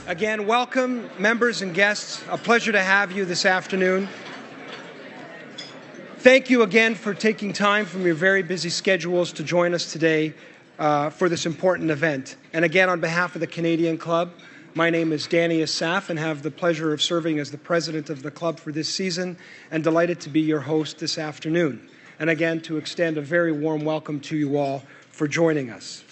Again, welcome, members and guests. A pleasure to have you this afternoon. Thank you again for taking time from your very busy schedules to join us today for this important event. And again, on behalf of the Canadian Club, my name is Danny Asaf and have the pleasure of serving as the president of the club for this season and delighted to be your host this afternoon. And again, to extend a very warm welcome to you all for joining us.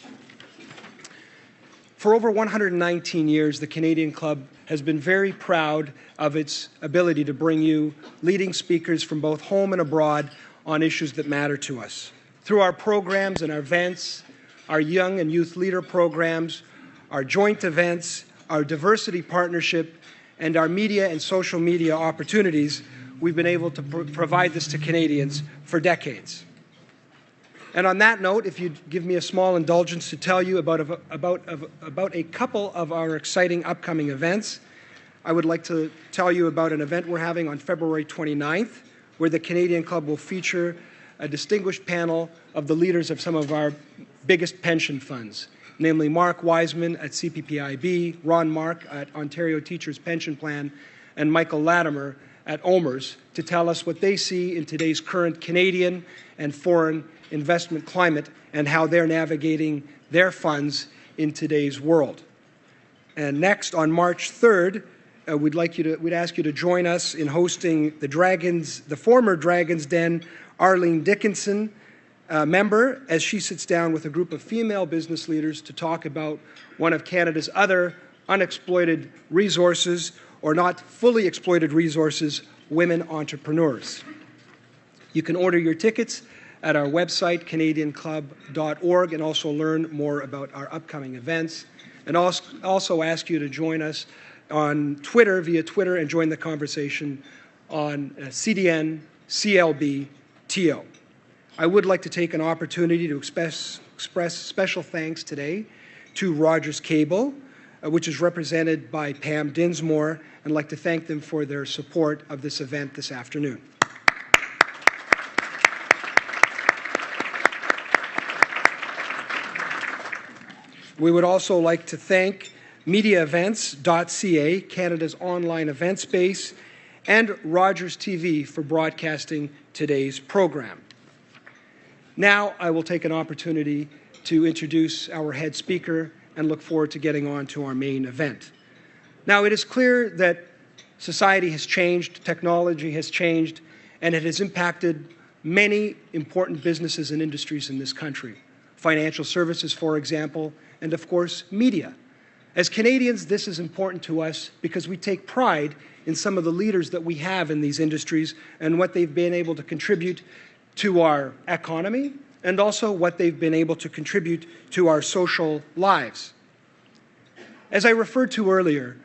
For over 119 years, the Canadian Club has been very proud of its ability to bring you leading speakers from both home and abroad on issues that matter to us. Through our programs and our events, our young and youth leader programs, our joint events, our diversity partnership, and our media and social media opportunities, we've been able to provide this to Canadians for decades. And on that note, if you'd give me a small indulgence to tell you about a couple of our exciting upcoming events, I would like to tell you about an event we're having on February 29th, where the Canadian Club will feature a distinguished panel of the leaders of some of our biggest pension funds, namely Mark Wiseman at CPPIB, Ron Mark at Ontario Teachers Pension Plan, and Michael Latimer at OMERS, to tell us what they see in today's current Canadian and foreign investment climate and how they're navigating their funds in today's world. And next, on March 3rd, we'd ask you to join us in hosting the former Dragon's Den, Arlene Dickinson, member, as she sits down with a group of female business leaders to talk about one of Canada's other unexploited resources, or not fully exploited resources, women entrepreneurs. You can order your tickets at our website, canadianclub.org, and also learn more about our upcoming events. And also ask you to join us on Twitter, via Twitter, and join the conversation on CDN CLB TO. I would like to take an opportunity to express special thanks today to Rogers Cable, which is represented by Pam Dinsmore, and I'd like to thank them for their support of this event this afternoon. We would also like to thank MediaEvents.ca, Canada's online event space, and Rogers TV for broadcasting today's program. Now I will take an opportunity to introduce our head speaker and look forward to getting on to our main event. Now, it is clear that society has changed, technology has changed, and it has impacted many important businesses and industries in this country. Financial services, for example, and of course, media. As Canadians, this is important to us because we take pride in some of the leaders that we have in these industries and what they've been able to contribute to our economy and also what they've been able to contribute to our social lives. As I referred to earlier,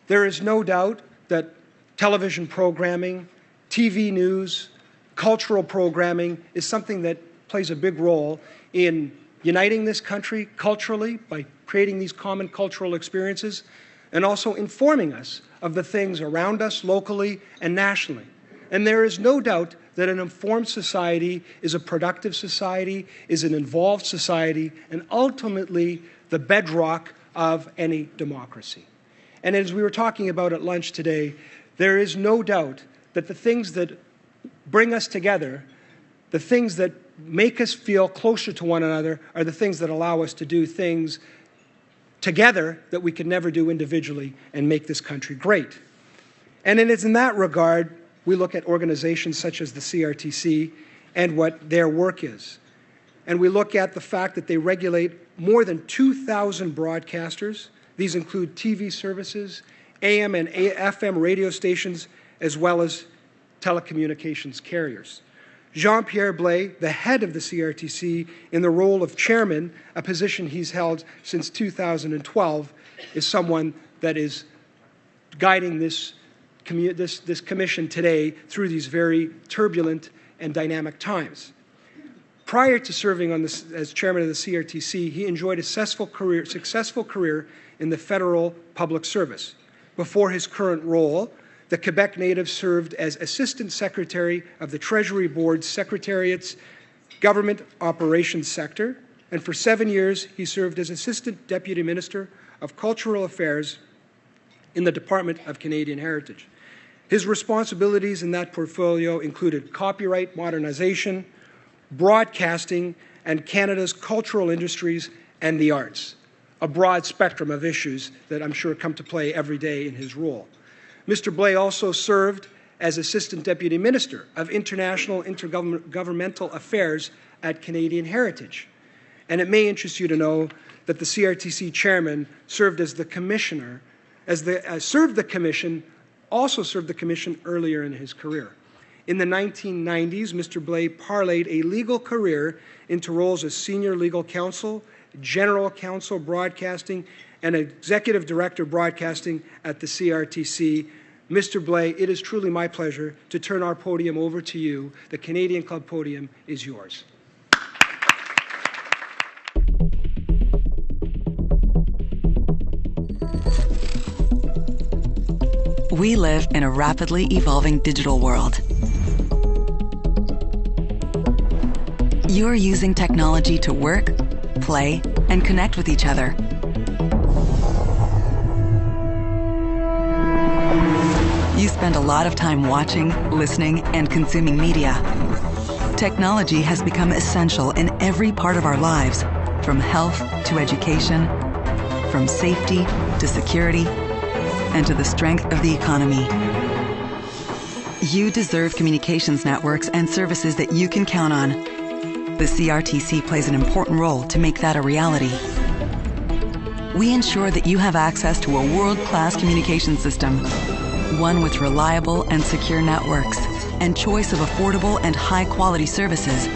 there is no doubt that television programming, TV news, cultural programming is something that plays a big role in uniting this country culturally by creating these common cultural experiences and also informing us of the things around us locally and nationally. And there is no doubt that an informed society is a productive society, is an involved society, and ultimately the bedrock of any democracy. And as we were talking about at lunch today, there is no doubt that the things that bring us together, the things that make us feel closer to one another, are the things that allow us to do things together that we could never do individually and make this country great. And it is in that regard we look at organizations such as the CRTC and what their work is. And we look at the fact that they regulate more than 2,000 broadcasters. These include TV services, AM and FM radio stations, as well as telecommunications carriers. Jean-Pierre Blais, the head of the CRTC, in the role of chairman, a position he's held since 2012, is someone that is guiding this commission today through these very turbulent and dynamic times. Prior to serving as chairman of the CRTC, he enjoyed a successful career in the federal public service. Before his current role, the Quebec native served as Assistant Secretary of the Treasury Board's Secretariat's Government Operations Sector, and for 7 years he served as Assistant Deputy Minister of Cultural Affairs in the Department of Canadian Heritage. His responsibilities in that portfolio included copyright modernization, broadcasting, and Canada's cultural industries and the arts, a broad spectrum of issues that I'm sure come to play every day in his role. Mr. Blais also served as Assistant Deputy Minister of International Intergovernmental Affairs at Canadian Heritage. And it may interest you to know that the CRTC chairman served as the commissioner, served the commission earlier in his career. In the 1990s, Mr. Blais parlayed a legal career into roles as Senior Legal Counsel, General Counsel Broadcasting, and Executive Director Broadcasting at the CRTC. Mr. Blais, it is truly my pleasure to turn our podium over to you. The Canadian Club podium is yours. We live in a rapidly evolving digital world. You're using technology to work, play, and connect with each other. You spend a lot of time watching, listening, and consuming media. Technology has become essential in every part of our lives, from health to education, from safety to security, and to the strength of the economy. You deserve communications networks and services that you can count on. The CRTC plays an important role to make that a reality. We ensure that you have access to a world-class communication system, one with reliable and secure networks, and choice of affordable and high-quality services,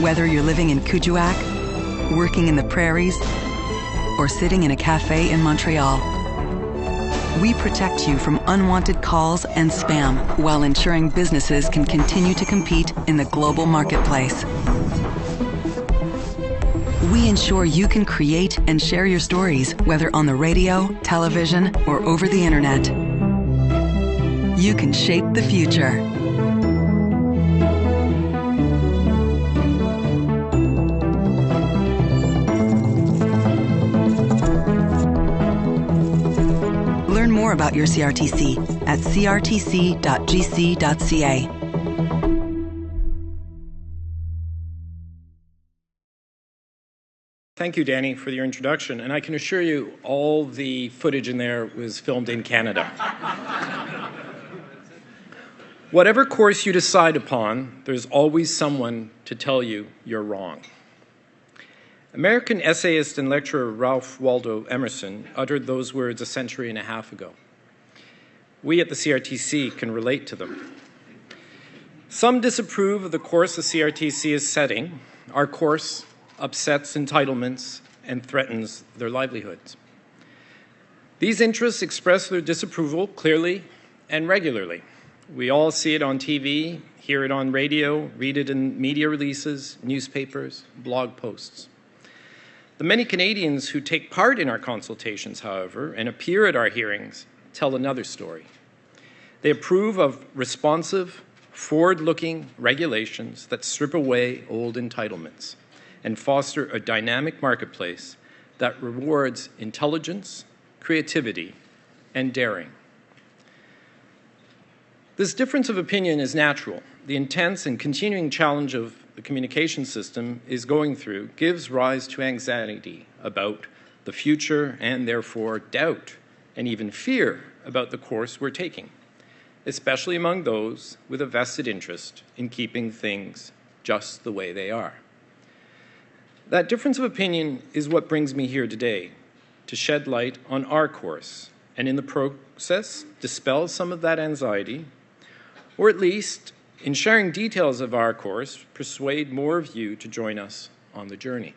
whether you're living in Kuujjuaq, working in the prairies, or sitting in a cafe in Montreal. We protect you from unwanted calls and spam while ensuring businesses can continue to compete in the global marketplace. We ensure you can create and share your stories, whether on the radio, television, or over the internet. You can shape the future. Learn more about your CRTC at crtc.gc.ca. Thank you, Danny, for your introduction. And I can assure you, all the footage in there was filmed in Canada. Whatever course you decide upon, there's always someone to tell you you're wrong. American essayist and lecturer Ralph Waldo Emerson uttered those words a century and a half ago. We at the CRTC can relate to them. Some disapprove of the course the CRTC is setting. Our course upsets entitlements and threatens their livelihoods. These interests express their disapproval clearly and regularly. We all see it on TV, hear it on radio, read it in media releases, newspapers, blog posts. The many Canadians who take part in our consultations, however, and appear at our hearings, tell another story. They approve of responsive, forward-looking regulations that strip away old entitlements and foster a dynamic marketplace that rewards intelligence, creativity, and daring. This difference of opinion is natural. The intense and continuing challenge of the communication system is going through gives rise to anxiety about the future and therefore doubt and even fear about the course we're taking, especially among those with a vested interest in keeping things just the way they are. That difference of opinion is what brings me here today, to shed light on our course and in the process dispel some of that anxiety, or at least, in sharing details of our course, persuade more of you to join us on the journey.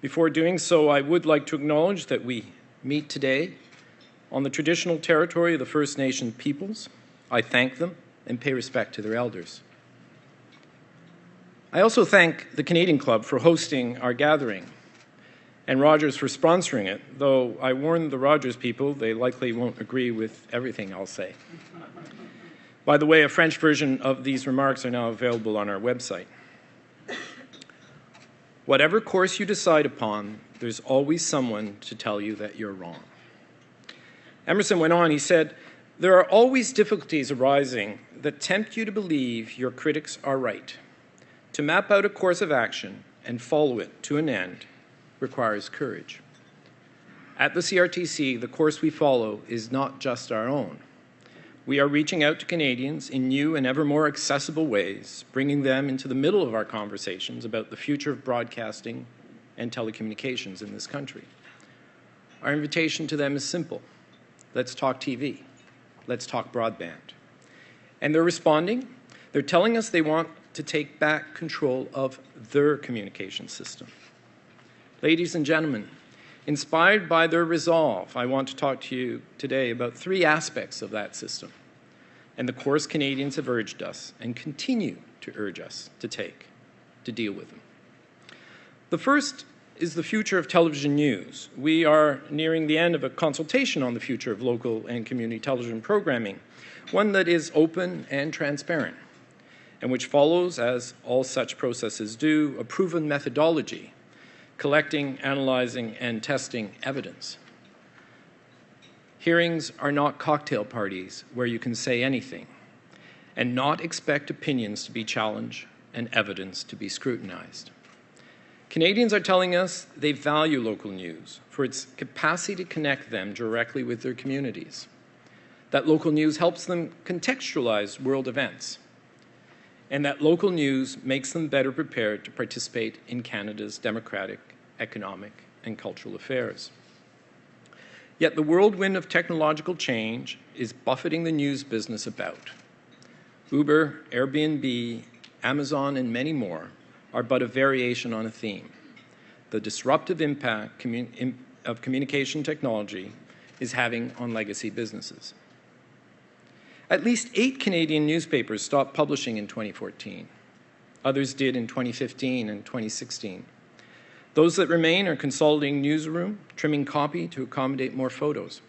Before doing so, I would like to acknowledge that we meet today on the traditional territory of the First Nation peoples. I thank them and pay respect to their elders. I also thank the Canadian Club for hosting our gathering and Rogers for sponsoring it, though I warn the Rogers people they likely won't agree with everything I'll say. By the way, a French version of these remarks are now available on our website. Whatever course you decide upon, there's always someone to tell you that you're wrong. Emerson went on, he said, "There are always difficulties arising that tempt you to believe your critics are right. To map out a course of action and follow it to an end requires courage." At the CRTC, the course we follow is not just our own. We are reaching out to Canadians in new and ever more accessible ways, bringing them into the middle of our conversations about the future of broadcasting and telecommunications in this country. Our invitation to them is simple. Let's talk TV. Let's talk broadband. And they're responding. They're telling us they want to take back control of their communication system. Ladies and gentlemen, inspired by their resolve, I want to talk to you today about 3 aspects of that system and the course Canadians have urged us and continue to urge us to take to deal with them. The first is the future of television news. We are nearing the end of a consultation on the future of local and community television programming, one that is open and transparent, and which follows, as all such processes do, a proven methodology, collecting, analyzing, and testing evidence. Hearings are not cocktail parties where you can say anything and not expect opinions to be challenged and evidence to be scrutinized. Canadians are telling us they value local news for its capacity to connect them directly with their communities, that local news helps them contextualize world events, and that local news makes them better prepared to participate in Canada's democratic, economic, and cultural affairs. Yet the whirlwind of technological change is buffeting the news business about. Uber, Airbnb, Amazon, and many more are but a variation on a theme. The disruptive impact of communication technology is having on legacy businesses. At least 8 Canadian newspapers stopped publishing in 2014. Others did in 2015 and 2016. Those that remain are consolidating newsroom, trimming copy to accommodate more photos.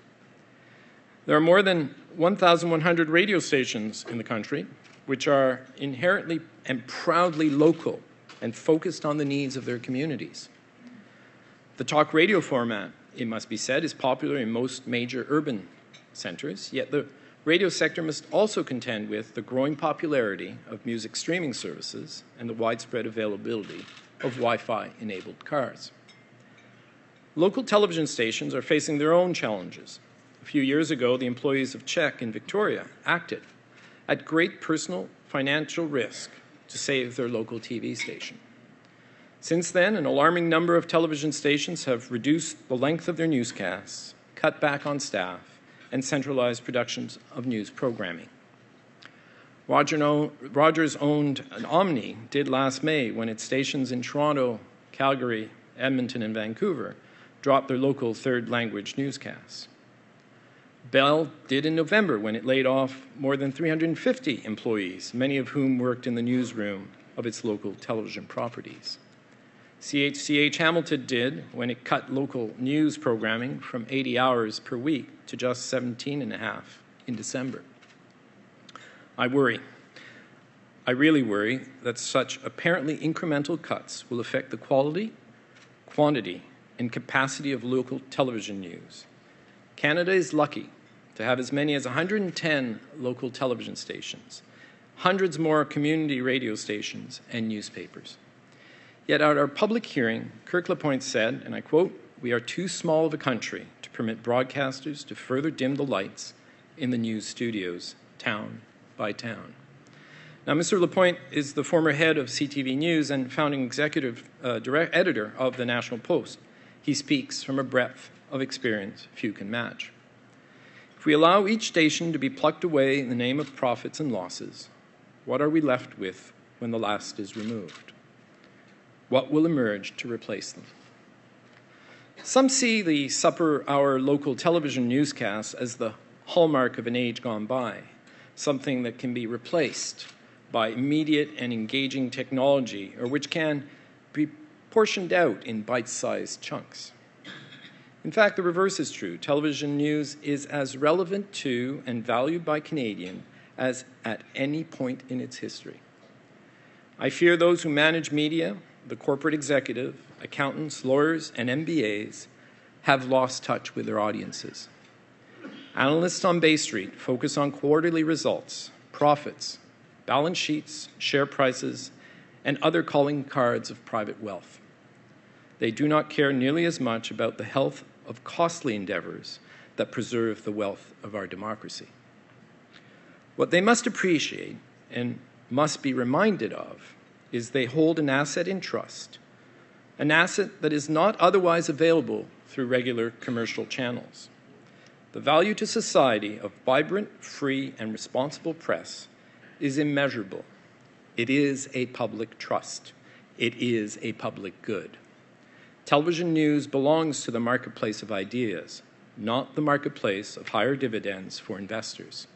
There are more than 1,100 radio stations in the country, which are inherently and proudly local and focused on the needs of their communities. The talk radio format, it must be said, is popular in most major urban centers, yet the radio sector must also contend with the growing popularity of music streaming services and the widespread availability of Wi-Fi enabled cars. Local television stations are facing their own challenges. A few years ago, the employees of Czech in Victoria acted at great personal financial risk to save their local TV station. Since then, an alarming number of television stations have reduced the length of their newscasts, cut back on staff, and centralized productions of news programming. Rogers-owned Omni did last May when its stations in Toronto, Calgary, Edmonton, and Vancouver dropped their local third-language newscasts. Bell did in November when it laid off more than 350 employees, many of whom worked in the newsroom of its local television properties. CHCH Hamilton did when it cut local news programming from 80 hours per week to just 17.5 in December. I really worry that such apparently incremental cuts will affect the quality, quantity, and capacity of local television news. Canada is lucky to have as many as 110 local television stations, hundreds more community radio stations, and newspapers. Yet at our public hearing, Kirk Lapointe said, and I quote, "We are too small of a country to permit broadcasters to further dim the lights in the news studios, town by town." Now, Mr. Lapointe is the former head of CTV News and founding executive editor of the National Post. He speaks from a breadth of experience few can match. If we allow each station to be plucked away in the name of profits and losses, what are we left with when the last is removed? What will emerge to replace them? Some see the supper hour local television newscasts as the hallmark of an age gone by, something that can be replaced by immediate and engaging technology, or which can be portioned out in bite-sized chunks. In fact, the reverse is true. Television news is as relevant to and valued by Canadians as at any point in its history. I fear those who manage media, the corporate executive, accountants, lawyers, and MBAs have lost touch with their audiences. Analysts on Bay Street focus on quarterly results, profits, balance sheets, share prices, and other calling cards of private wealth. They do not care nearly as much about the health of costly endeavors that preserve the wealth of our democracy. What they must appreciate and must be reminded of is they hold an asset in trust, an asset that is not otherwise available through regular commercial channels. The value to society of vibrant, free, and responsible press is immeasurable. It is a public trust. It is a public good. Television news belongs to the marketplace of ideas, not the marketplace of higher dividends for investors.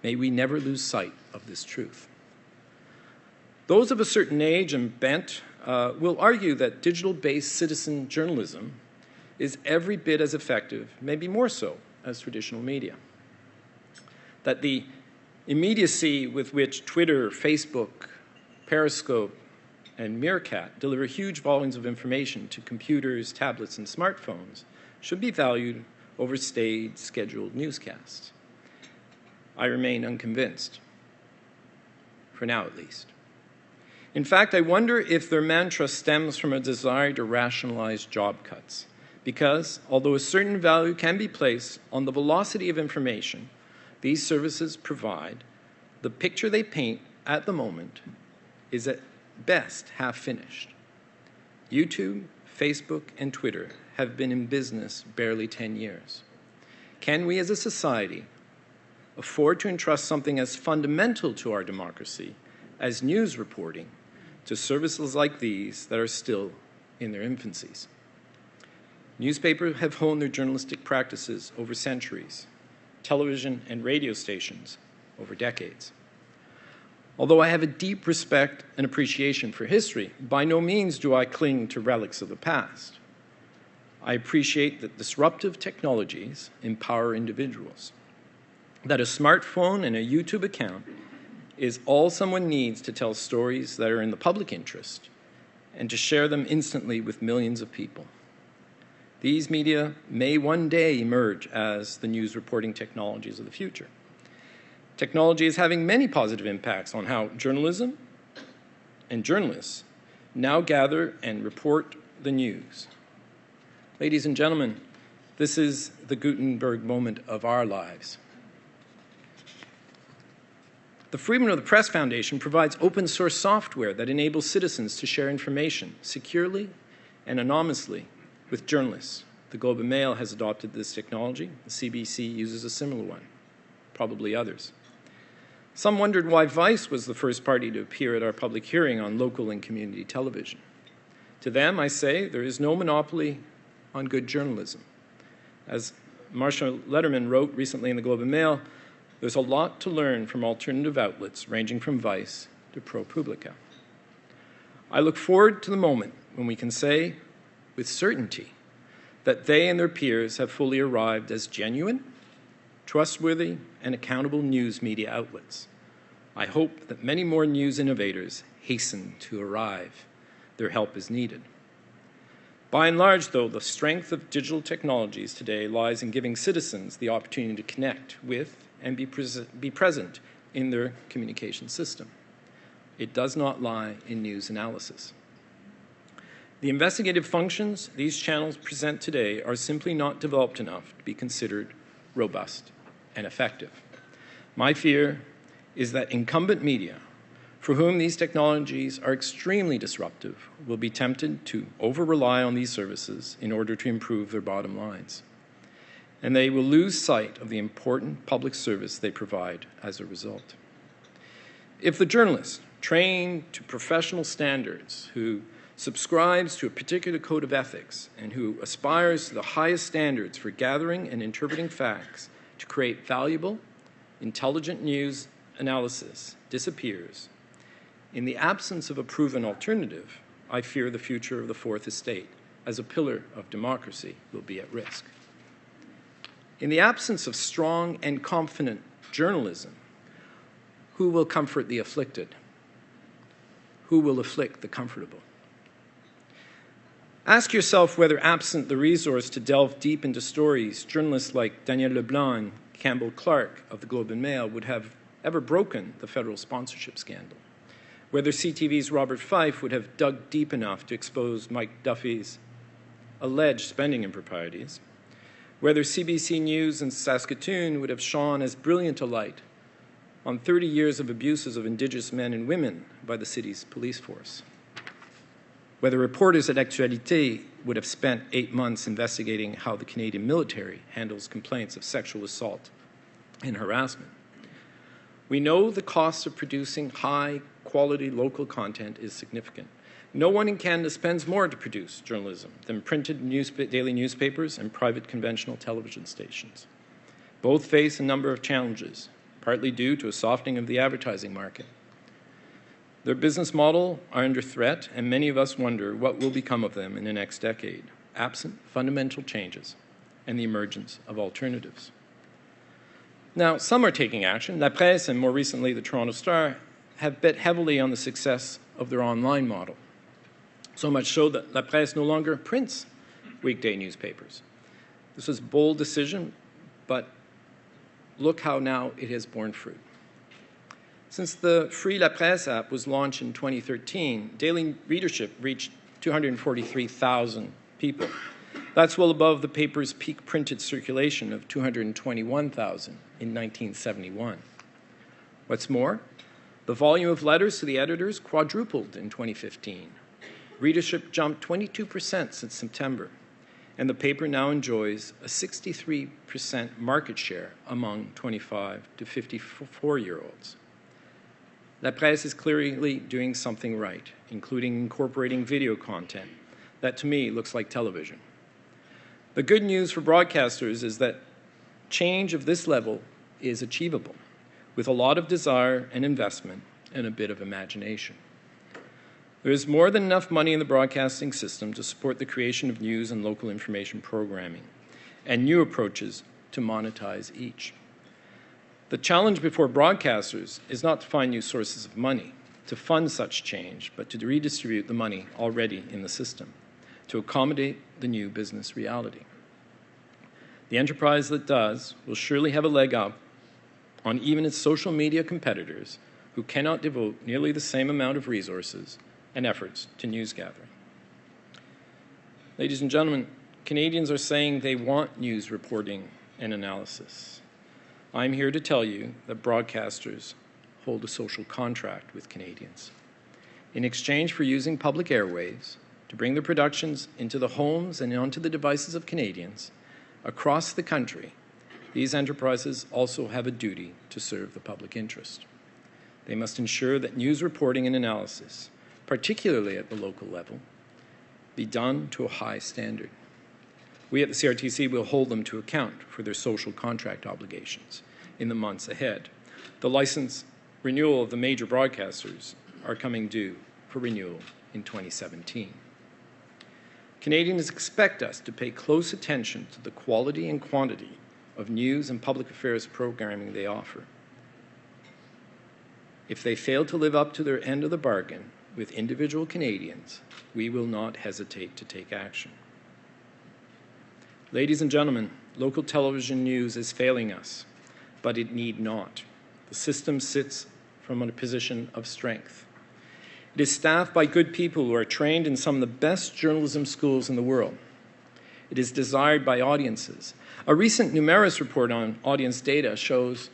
May we never lose sight of this truth. Those of a certain age and bent will argue that digital-based citizen journalism is every bit as effective, maybe more so, as traditional media. That the immediacy with which Twitter, Facebook, Periscope, and Meerkat deliver huge volumes of information to computers, tablets, and smartphones should be valued over staid, scheduled newscasts. I remain unconvinced, for now at least. In fact, I wonder if their mantra stems from a desire to rationalize job cuts, because although a certain value can be placed on the velocity of information these services provide, the picture they paint at the moment is at best half finished. YouTube, Facebook, and Twitter have been in business barely 10 years. Can we as a society afford to entrust something as fundamental to our democracy as news reporting to services like these that are still in their infancies? Newspapers have honed their journalistic practices over centuries, television and radio stations over decades. Although I have a deep respect and appreciation for history, by no means do I cling to relics of the past. I appreciate that disruptive technologies empower individuals, that a smartphone and a YouTube account is all someone needs to tell stories that are in the public interest and to share them instantly with millions of people. These media may one day emerge as the news reporting technologies of the future. Technology is having many positive impacts on how journalism and journalists now gather and report the news. Ladies and gentlemen, this is the Gutenberg moment of our lives. The Freedom of the Press Foundation provides open source software that enables citizens to share information securely and anonymously with journalists. The Globe and Mail has adopted this technology. The CBC uses a similar one, probably others. Some wondered why Vice was the first party to appear at our public hearing on local and community television. To them, I say, there is no monopoly on good journalism. As Marsha Letterman wrote recently in the Globe and Mail, there's a lot to learn from alternative outlets ranging from Vice to ProPublica. I look forward to the moment when we can say with certainty that they and their peers have fully arrived as genuine, trustworthy, and accountable news media outlets. I hope that many more news innovators hasten to arrive. Their help is needed. By and large, though, the strength of digital technologies today lies in giving citizens the opportunity to connect with and be present in their communication system. It does not lie in news analysis. The investigative functions these channels present today are simply not developed enough to be considered robust and effective. My fear is that incumbent media, for whom these technologies are extremely disruptive, will be tempted to over-rely on these services in order to improve their bottom lines. And they will lose sight of the important public service they provide as a result. If the journalist, trained to professional standards, who subscribes to a particular code of ethics and who aspires to the highest standards for gathering and interpreting facts to create valuable, intelligent news analysis, disappears, in the absence of a proven alternative, I fear the future of the Fourth Estate as a pillar of democracy will be at risk. In the absence of strong and confident journalism, who will comfort the afflicted? Who will afflict the comfortable? Ask yourself whether, absent the resource to delve deep into stories, journalists like Daniel Leblanc and Campbell Clark of the Globe and Mail would have ever broken the federal sponsorship scandal. Whether CTV's Robert Fife would have dug deep enough to expose Mike Duffy's alleged spending improprieties. Whether CBC News in Saskatoon would have shone as brilliant a light on 30 years of abuses of Indigenous men and women by the city's police force. Whether reporters at Actualité would have spent 8 months investigating how the Canadian military handles complaints of sexual assault and harassment. We know the cost of producing high-quality local content is significant. No one in Canada spends more to produce journalism than printed daily newspapers and private conventional television stations. Both face a number of challenges, partly due to a softening of the advertising market. Their business model are under threat, and many of us wonder what will become of them in the next decade, absent fundamental changes and the emergence of alternatives. Now, some are taking action. La Presse, and more recently the Toronto Star, have bet heavily on the success of their online model. So much so that La Presse no longer prints weekday newspapers. This was a bold decision, but look how now it has borne fruit. Since the free La Presse app was launched in 2013, daily readership reached 243,000 people. That's well above the paper's peak printed circulation of 221,000 in 1971. What's more, the volume of letters to the editors quadrupled in 2015. Readership jumped 22% since September, and the paper now enjoys a 63% market share among 25 to 54-year-olds. La Presse is clearly doing something right, including incorporating video content that, to me, looks like television. The good news for broadcasters is that change of this level is achievable, with a lot of desire and investment and a bit of imagination. There is more than enough money in the broadcasting system to support the creation of news and local information programming, and new approaches to monetize each. The challenge before broadcasters is not to find new sources of money to fund such change, but to redistribute the money already in the system to accommodate the new business reality. The enterprise that does will surely have a leg up on even its social media competitors who cannot devote nearly the same amount of resources and efforts to news gathering. Ladies and gentlemen, Canadians are saying they want news reporting and analysis. I'm here to tell you that broadcasters hold a social contract with Canadians. In exchange for using public airwaves to bring their productions into the homes and onto the devices of Canadians across the country, these enterprises also have a duty to serve the public interest. They must ensure that news reporting and analysis, particularly at the local level, be done to a high standard. We at the CRTC will hold them to account for their social contract obligations in the months ahead. The license renewal of the major broadcasters are coming due for renewal in 2017. Canadians expect us to pay close attention to the quality and quantity of news and public affairs programming they offer. If they fail to live up to their end of the bargain with individual Canadians, we will not hesitate to take action. Ladies and gentlemen, local television news is failing us, but it need not. The system sits from a position of strength. It is staffed by good people who are trained in some of the best journalism schools in the world. It is desired by audiences. A recent Numeris report on audience data shows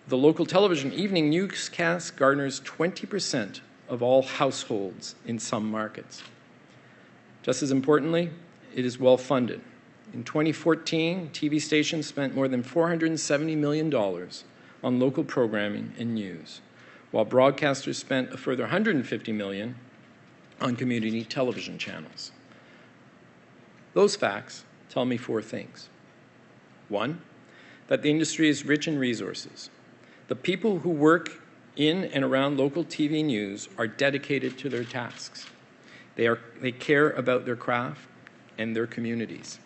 the local television evening newscast garners 20% of all households in some markets. Just as importantly, it is well funded. In 2014, TV stations spent more than $470 million on local programming and news, while broadcasters spent a further $150 million on community television channels. Those facts tell me 4 things. 1, that the industry is rich in resources. The people who work in and around local TV news are dedicated to their tasks. They care about their craft and their communities.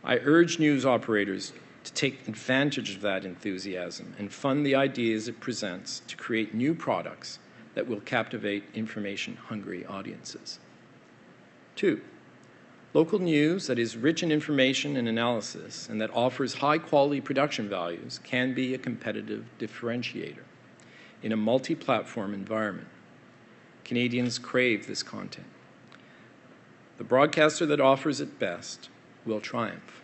I urge news operators to take advantage of that enthusiasm and fund the ideas it presents to create new products that will captivate information-hungry audiences. 2, local news that is rich in information and analysis and that offers high-quality production values can be a competitive differentiator in a multi-platform environment. Canadians crave this content. The broadcaster that offers it best will triumph.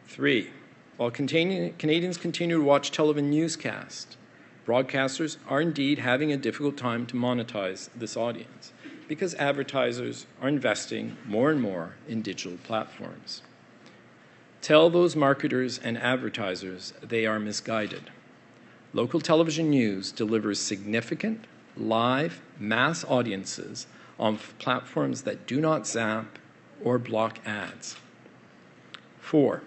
3, while Canadians continue to watch television newscasts, broadcasters are indeed having a difficult time to monetize this audience because advertisers are investing more and more in digital platforms. Tell those marketers and advertisers they are misguided. Local television news delivers significant, live, mass audiences on platforms that do not zap or block ads. 4,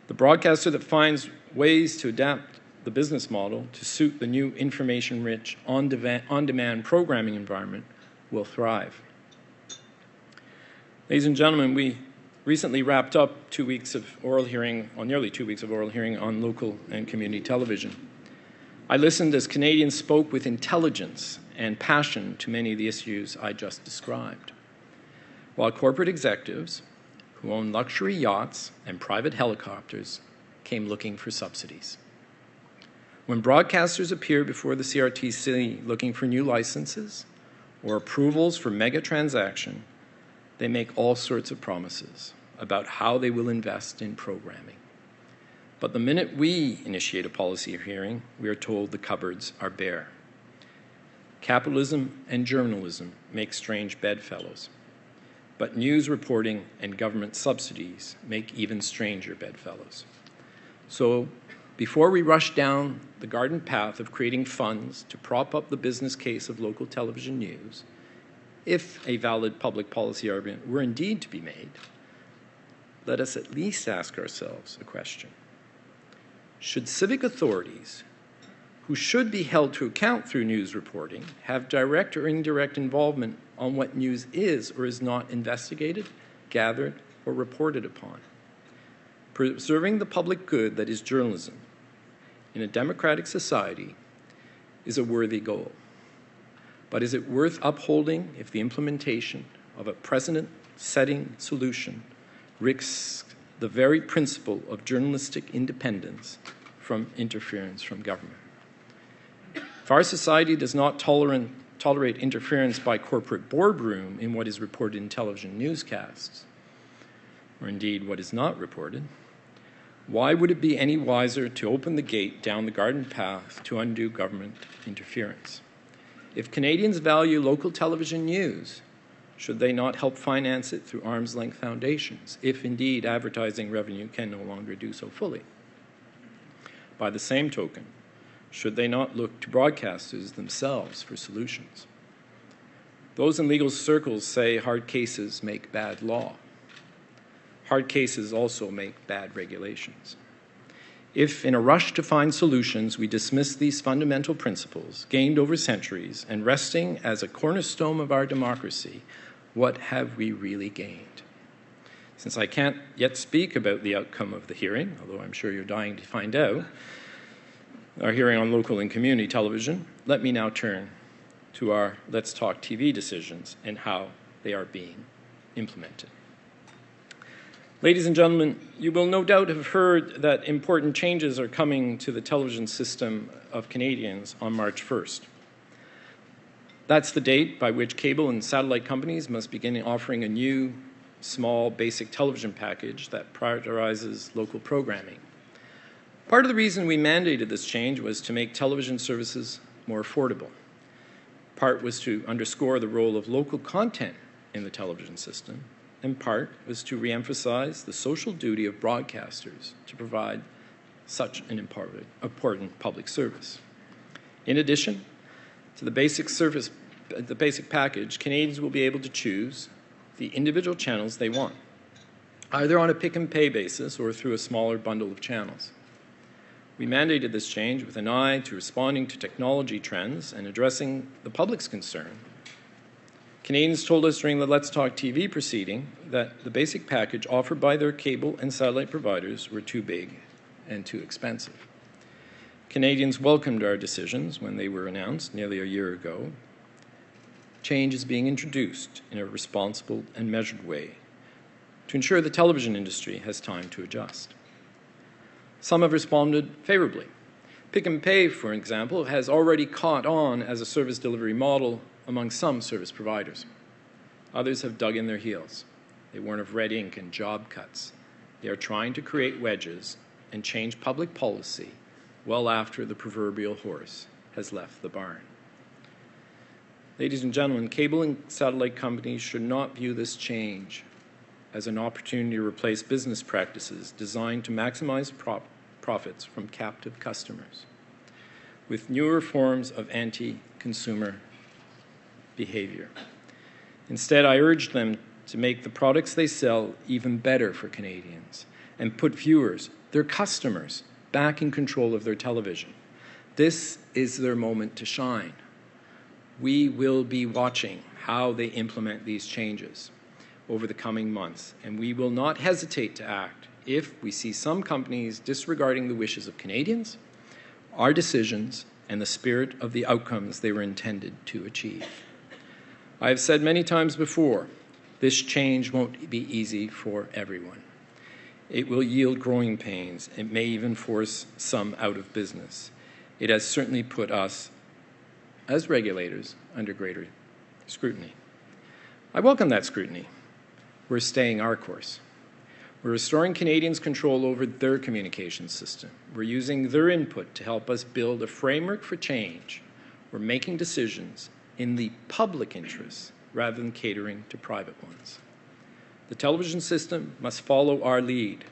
the broadcaster that finds ways to adapt the business model to suit the new information-rich, on-demand programming environment will thrive. Ladies and gentlemen, we recently wrapped up nearly 2 weeks of oral hearing on local and community television. I listened as Canadians spoke with intelligence and passion to many of the issues I just described. While corporate executives who own luxury yachts and private helicopters came looking for subsidies. When broadcasters appear before the CRTC looking for new licenses or approvals for mega transaction, they make all sorts of promises about how they will invest in programming. But the minute we initiate a policy hearing, we are told the cupboards are bare. Capitalism and journalism make strange bedfellows, but news reporting and government subsidies make even stranger bedfellows. So, before we rush down the garden path of creating funds to prop up the business case of local television news, if a valid public policy argument were indeed to be made, let us at least ask ourselves a question. Should civic authorities, who should be held to account through news reporting, have direct or indirect involvement on what news is or is not investigated, gathered, or reported upon? Preserving the public good that is journalism in a democratic society is a worthy goal. But is it worth upholding if the implementation of a precedent-setting solution risks the very principle of journalistic independence from interference from government? If our society does not tolerate interference by corporate boardroom in what is reported in television newscasts, or indeed what is not reported, why would it be any wiser to open the gate down the garden path to undue government interference? If Canadians value local television news, should they not help finance it through arm's-length foundations, if indeed advertising revenue can no longer do so fully? By the same token, should they not look to broadcasters themselves for solutions? Those in legal circles say hard cases make bad law. Hard cases also make bad regulations. If, in a rush to find solutions, we dismiss these fundamental principles gained over centuries and resting as a cornerstone of our democracy, what have we really gained? Since I can't yet speak about the outcome of the hearing, although I'm sure you're dying to find out, our hearing on local and community television, let me now turn to our Let's Talk TV decisions and how they are being implemented. Ladies and gentlemen, you will no doubt have heard that important changes are coming to the television system of Canadians on March 1st. That's the date by which cable and satellite companies must begin offering a new, small, basic television package that prioritizes local programming. Part of the reason we mandated this change was to make television services more affordable. Part was to underscore the role of local content in the television system, and part was to reemphasize the social duty of broadcasters to provide such an important public service. In addition to the basic package, Canadians will be able to choose the individual channels they want, either on a pick-and-pay basis or through a smaller bundle of channels. We mandated this change with an eye to responding to technology trends and addressing the public's concern. Canadians told us during the Let's Talk TV proceeding that the basic package offered by their cable and satellite providers were too big and too expensive. Canadians welcomed our decisions when they were announced nearly a year ago. change is being introduced in a responsible and measured way to ensure the television industry has time to adjust. Some have responded favorably. Pick and Pay, for example, has already caught on as a service delivery model among some service providers. Others have dug in their heels. They warn of red ink and job cuts. They are trying to create wedges and change public policy well after the proverbial horse has left the barn. Ladies and gentlemen, cable and satellite companies should not view this change as an opportunity to replace business practices designed to maximize profits from captive customers with newer forms of anti-consumer behavior. Instead, I urge them to make the products they sell even better for Canadians and put viewers, their customers, back in control of their television. This is their moment to shine. We will be watching how they implement these changes over the coming months, and we will not hesitate to act if we see some companies disregarding the wishes of Canadians, our decisions, and the spirit of the outcomes they were intended to achieve. I have said many times before, this change won't be easy for everyone. It will yield growing pains. It may even force some out of business. It has certainly put us, as regulators, under greater scrutiny. I welcome that scrutiny. We're staying our course. We're restoring Canadians' control over their communications system. We're using their input to help us build a framework for change. We're making decisions in the public interest rather than catering to private ones. The television system must follow our lead.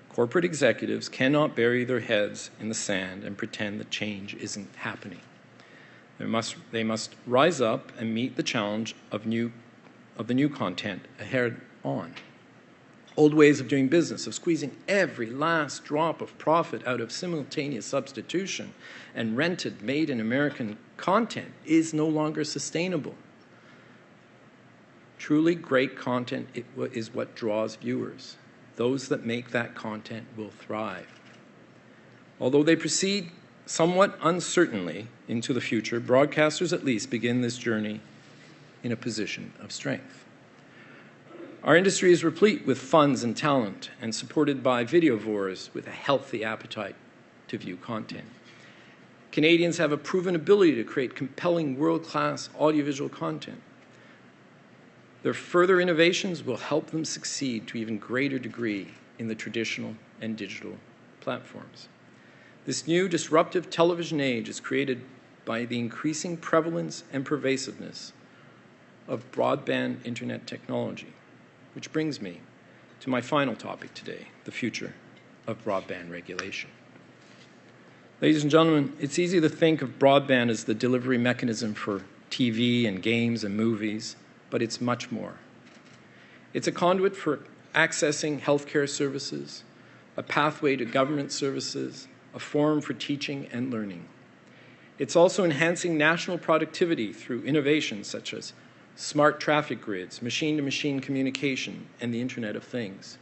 Corporate executives cannot bury their heads in the sand and pretend that change isn't happening. They must rise up and meet the challenge of the new content ahead on. Old ways of doing business, of squeezing every last drop of profit out of simultaneous substitution and rented, made-in-American content is no longer sustainable. Truly great content is what draws viewers. Those that make that content will thrive. Although they proceed somewhat uncertainly into the future, broadcasters at least begin this journey in a position of strength. Our industry is replete with funds and talent and supported by videovores with a healthy appetite to view content. Canadians have a proven ability to create compelling world-class audiovisual content. Their further innovations will help them succeed to even greater degree in the traditional and digital platforms. This new disruptive television age is created by the increasing prevalence and pervasiveness of broadband internet technology, which brings me to my final topic today, the future of broadband regulation. Ladies and gentlemen, it's easy to think of broadband as the delivery mechanism for TV and games and movies, but it's much more. It's a conduit for accessing healthcare services, a pathway to government services, a forum for teaching and learning. It's also enhancing national productivity through innovations such as smart traffic grids, machine-to-machine communication, and the Internet of Things.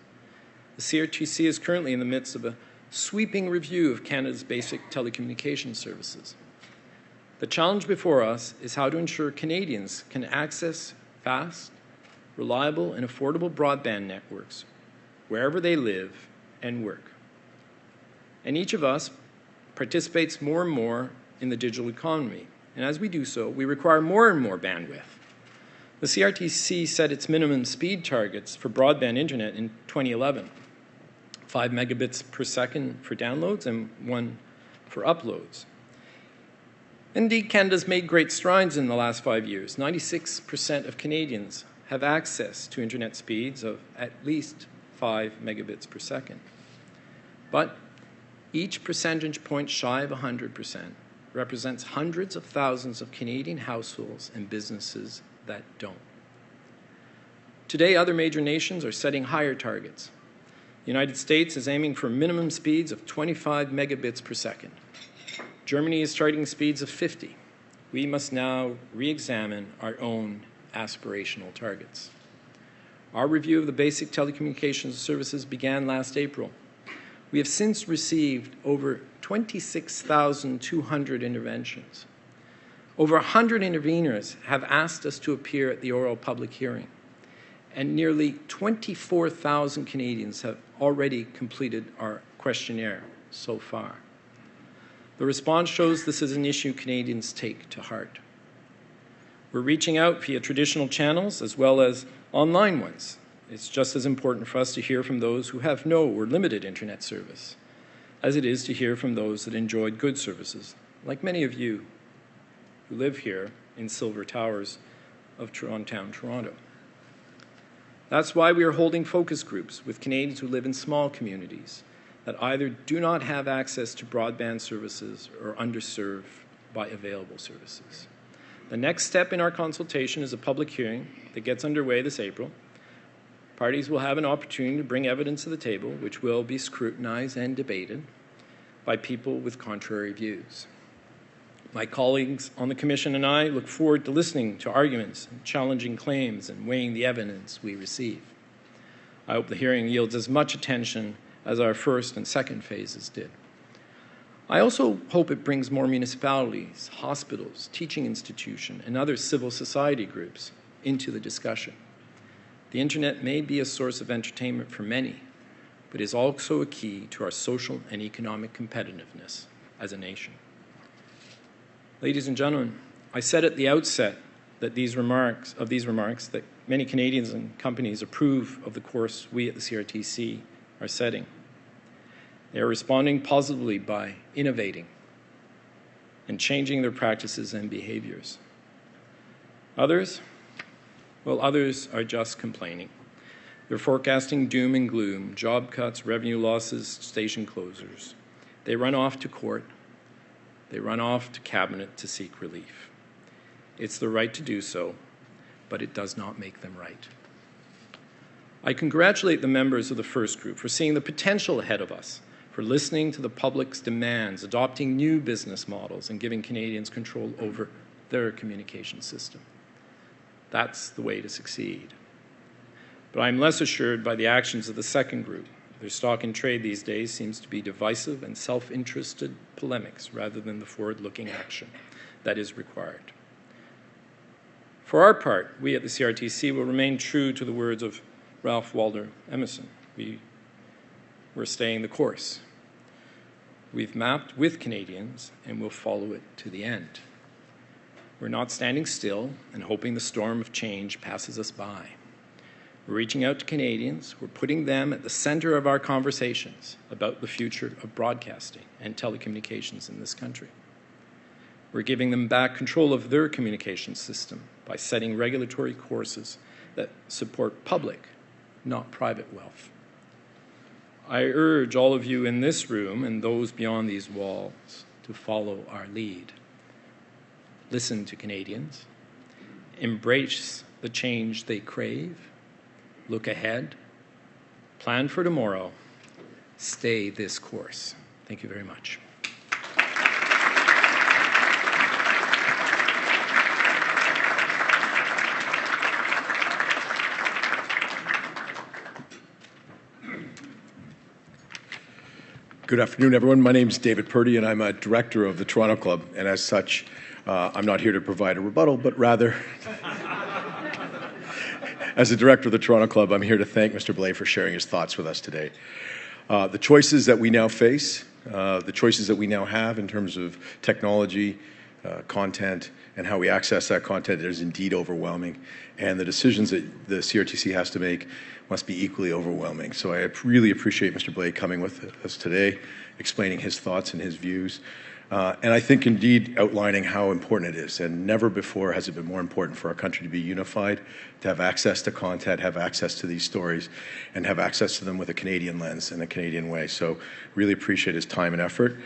The CRTC is currently in the midst of a sweeping review of Canada's basic telecommunications services. The challenge before us is how to ensure Canadians can access fast, reliable, and affordable broadband networks wherever they live and work. And each of us participates more and more in the digital economy. And as we do so, we require more and more bandwidth. The CRTC set its minimum speed targets for broadband internet in 2011, 5 megabits per second for downloads and 1 for uploads. Indeed, Canada's made great strides in the last 5 years. 96% of Canadians have access to internet speeds of at least 5 megabits per second. But each percentage point shy of 100% represents hundreds of thousands of Canadian households and businesses that don't. Today, other major nations are setting higher targets. The United States is aiming for minimum speeds of 25 megabits per second. Germany is targeting speeds of 50. We must now re-examine our own aspirational targets. Our review of the basic telecommunications services began last April. We have since received over 26,200 interventions. Over 100 interveners have asked us to appear at the oral public hearing, and nearly 24,000 Canadians have already completed our questionnaire so far. The response shows this is an issue Canadians take to heart. We're reaching out via traditional channels as well as online ones. It's just as important for us to hear from those who have no or limited internet service as it is to hear from those that enjoyed good services, like many of you who live here in Silver Towers of Toronto, Toronto. That's why we are holding focus groups with Canadians who live in small communities that either do not have access to broadband services or underserved by available services. The next step in our consultation is a public hearing that gets underway this April. Parties will have an opportunity to bring evidence to the table, which will be scrutinized and debated by people with contrary views. My colleagues on the Commission and I look forward to listening to arguments, and challenging claims, and weighing the evidence we receive. I hope the hearing yields as much attention as our first and second phases did. I also hope it brings more municipalities, hospitals, teaching institutions, and other civil society groups into the discussion. The internet may be a source of entertainment for many, but is also a key to our social and economic competitiveness as a nation. Ladies and gentlemen, I said at the outset that these remarks that many Canadians and companies approve of the course we at the CRTC are setting. They are responding positively by innovating and changing their practices and behaviors. Others are just complaining. They're forecasting doom and gloom, job cuts, revenue losses, station closures. They run off to court. They run off to cabinet to seek relief. It's the right to do so, but it does not make them right. I congratulate the members of the first group for seeing the potential ahead of us, for listening to the public's demands, adopting new business models, and giving Canadians control over their communication system. That's the way to succeed. But I'm less assured by the actions of the second group. Their stock in trade these days seems to be divisive and self-interested polemics rather than the forward-looking action that is required. For our part, we at the CRTC will remain true to the words of Ralph Waldo Emerson. We're staying the course. We've mapped with Canadians and we'll follow it to the end. We're not standing still and hoping the storm of change passes us by. We're reaching out to Canadians. We're putting them at the center of our conversations about the future of broadcasting and telecommunications in this country. We're giving them back control of their communication system by setting regulatory courses that support public, not private wealth. I urge all of you in this room and those beyond these walls to follow our lead. Listen to Canadians. Embrace the change they crave. Look ahead. Plan for tomorrow. Stay this course. Thank you very much. Good afternoon, everyone. My name is David Purdy, and I'm a director of the Toronto Club. And as such, I'm not here to provide a rebuttal, but rather, as a director of the Toronto Club, I'm here to thank Mr. Blais for sharing his thoughts with us today. The choices that we now face, the choices that we now have in terms of technology, content, and how we access that content is indeed overwhelming. And the decisions that the CRTC has to make must be equally overwhelming. So I really appreciate Mr. Blais coming with us today, explaining his thoughts and his views. And I think indeed outlining how important it is. And never before has it been more important for our country to be unified, to have access to content, have access to these stories, and have access to them with a Canadian lens and a Canadian way. So really appreciate his time and effort.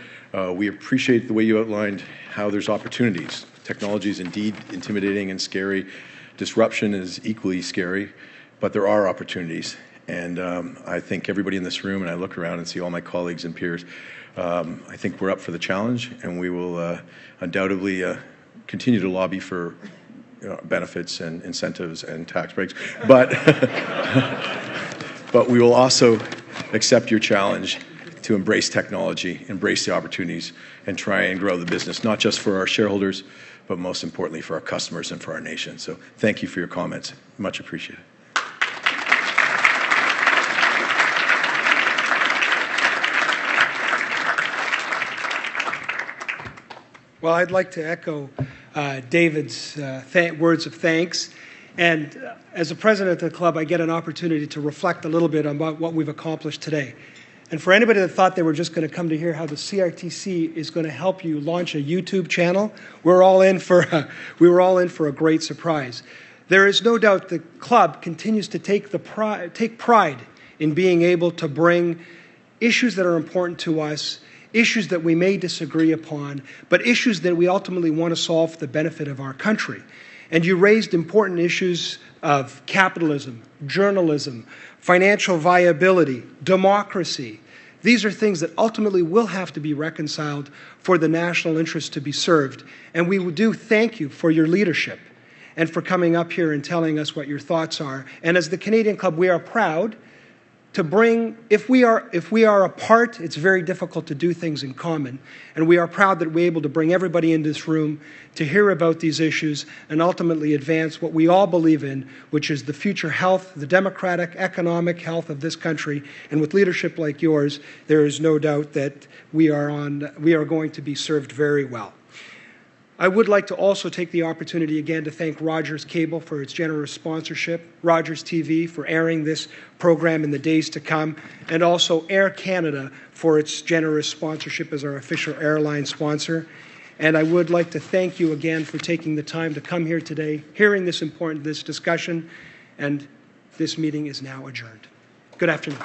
We appreciate the way you outlined how there's opportunities. Technology is indeed intimidating and scary. Disruption is equally scary, but there are opportunities. And I think everybody in this room, and I look around and see all my colleagues and peers, I think we're up for the challenge, and we will undoubtedly continue to lobby for benefits and incentives and tax breaks. But, but we will also accept your challenge to embrace technology, embrace the opportunities, and try and grow the business, not just for our shareholders, but most importantly for our customers and for our nation. So thank you for your comments. Much appreciated. Well, I'd like to echo David's words of thanks. And as a president of the club, I get an opportunity to reflect a little bit about what we've accomplished today. And for anybody that thought they were just going to come to hear how the CRTC is going to help you launch a YouTube channel, we were all in for a great surprise. There is no doubt the club continues to take pride in being able to bring issues that are important to us, issues that we may disagree upon, but issues that we ultimately want to solve for the benefit of our country. And you raised important issues of capitalism, journalism, financial viability, democracy. These are things that ultimately will have to be reconciled for the national interest to be served. And we do thank you for your leadership and for coming up here and telling us what your thoughts are. And as the Canadian Club, we are proud to bring, if we are apart, it's very difficult to do things in common. And we are proud that we're able to bring everybody in this room to hear about these issues and ultimately advance what we all believe in, which is the future health, the democratic, economic health of this country. And with leadership like yours, there is no doubt that we are going to be served very well. I would like to also take the opportunity again to thank Rogers Cable for its generous sponsorship, Rogers TV for airing this program in the days to come, and also Air Canada for its generous sponsorship as our official airline sponsor. And I would like to thank you again for taking the time to come here today, hearing this discussion, and this meeting is now adjourned. Good afternoon.